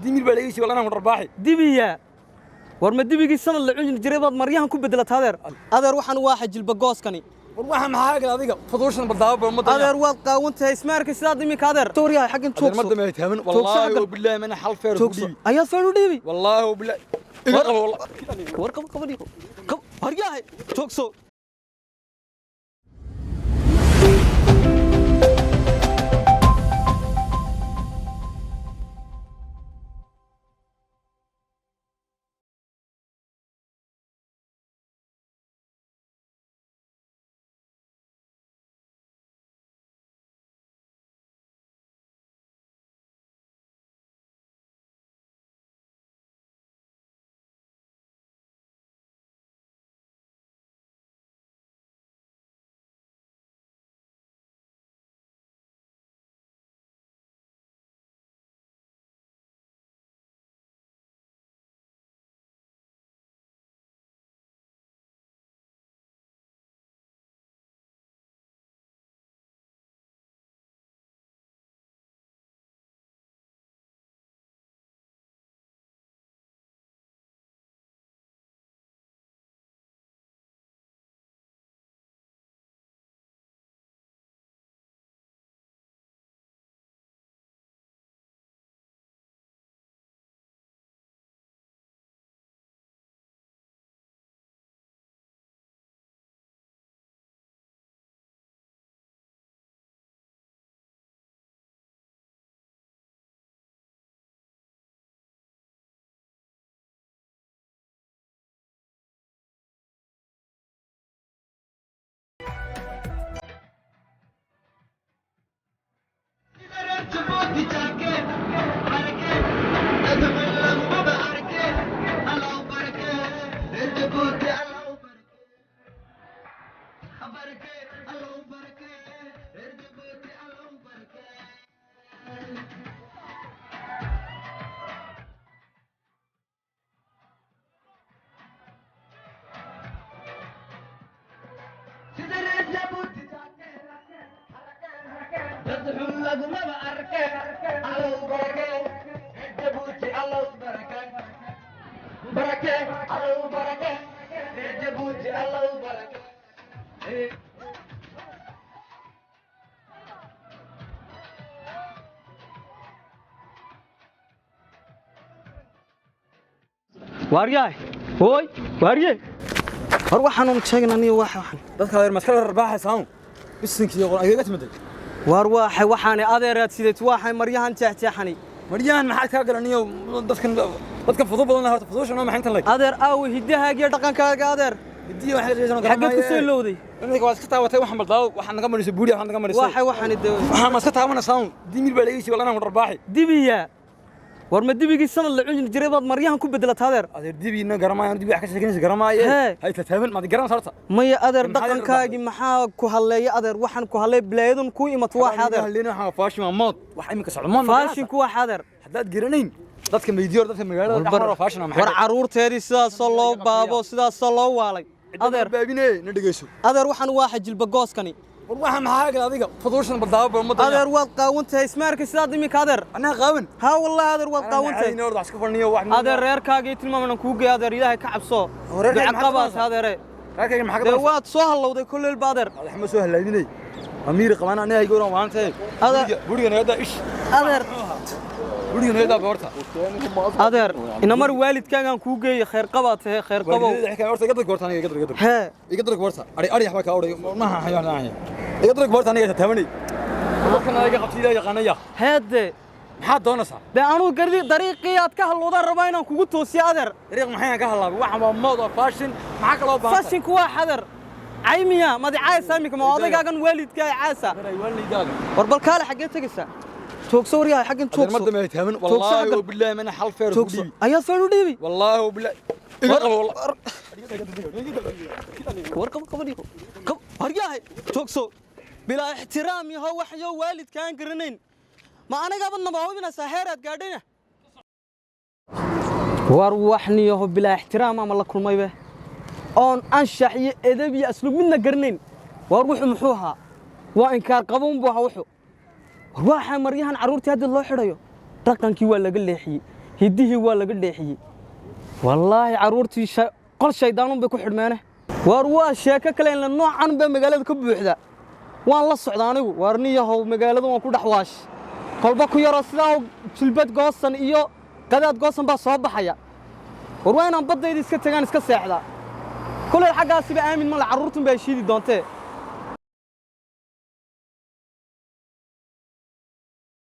ديمير بلاقيش ولا أنا مرباحي دبيا ورما دبيجي السنة اللي عندنا جريبات مريان كوب بدلت هذا روح أنا واحد جلب جوز كني والله ما حاجة هذيك فضوشنا بالضابط هذا رواد وانت اسمارك السيد دميك هذا توريا حق انت توكسو المرضى ما يتهمن والله وبالله ما أنا حل فير توكسو أيا فيرو ديبي والله وبالله والله ورقم قبلي كم هريا توكسو وارياي هوي وارياي أروح أنا متشاقن أني واحد dadka هذا المسكرة الرباحة سام بسنك يقول أيقات مدري وأروح وحاني أذيرات سيدت واحد مريان تحتحني مريان ما حد كاقل أني dadka فضوب بدنا هرت فضوش أنا ما حنت لك أذير أوي هديها جير دقن كاقادر بدي واحد رجال حقت كسول لودي إنك واسكتها وتي واحد بالضاو واحد نقمر يسبولي واحد نقمر يسوي واحد الدول واحد مسكتها وأنا سام ديمير بلاقيش ولا أنا مرباحي دبيا ورما دبيجي السنة اللي عندنا جريبات مريان كوب بدلت هذا أذير دبي إنه جرماي دبي أحكي شكلش جرماي هاي تتهمن ما تجرم صارت ما يا أذير دقن كاجي محا كهالي أذير وحن كهالي بلادن كوي متواح هذا اللي نحن فاشي مامات واحد منك سلمان فاشين كوا حذر حداد جرنين dadka meediyoor dadka magaalada dhaxaro faashana maxay war caruurteedii sidaas loo baabo sidaas loo waalay adeer baabinay na dhageyso adeer waxaan waaxid jilba gooskani war waxa maxaa gal adiga fadushan baldaabo umada adeer waad qaawantahay ismaarka sidaad imika adeer ana qaawan ha wallahi adeer waad qaawantahay inoo wax iska fadhiyo wax adeer reerkaaga tilmaaman ku geey adeer ilaahay ka cabso biqabaas adeer reerkaaga maxaa ka waad soo halowday kulleel baadeer waxma soo halaynay amiir qabana anahay gooran waantay guriga hada ish adeer guriga hada goorta adeer ina mar waalidkaagan ku geey khayr qabaatay khayr qabo horta gadar goorta aniga gadar he gadar goorta ari waxba ka oray ma hayaan gadar goorta aniga taabani markan aniga qabtida yaqaanaya hade maxaa doonaysaa de anu gardi dariiqii aad ka halowdan rabaa inaan kugu toosiyo adeer dariiq maxay ka halaway waxa waa mood fashion maxaa kala baahan fashion kuwa xadar عيميا ما دي عايسة ميك ما واضح كان والد كاي عايسة وربال كاله حقين تجسا توكسو ريا حقين توكسو المرضى ما يتهمن والله وبالله ما أنا حل فير توكسو أيا فيرو ديبي والله وبالله والله ورقم قبلي كم هريا توكسو بلا احترام يا هو وحيو والد كان قرنين ما أنا قبلنا ما هو من السهرات قاعدين وروحني يا هو بلا احترام ما الله كل ما يبه أون أنشأ أدبي أسلوب منا قرنين وأروح محوها وإنكار قبون بوها وحو واحد مريهن عرورتي هذا الله حريو رقم كي ولا قل لي حي hiddihii waa laga dheexiyey wallaahi carruurtii qol shayddaanun bay ku xidhmeene waar waa sheeko kale in la noocan baa magaalada ka buuxda waan la socda anigu waar niyahow magaalada waan ku dhex waash kolba ku yaroo sidaa jilbad goosan iyo qadaad goosan baa soo baxaya war waa inaan baddayda iska tagaan iska seexdaa kolay xaggaasiba aamin male carruurtun baa shiidi doontee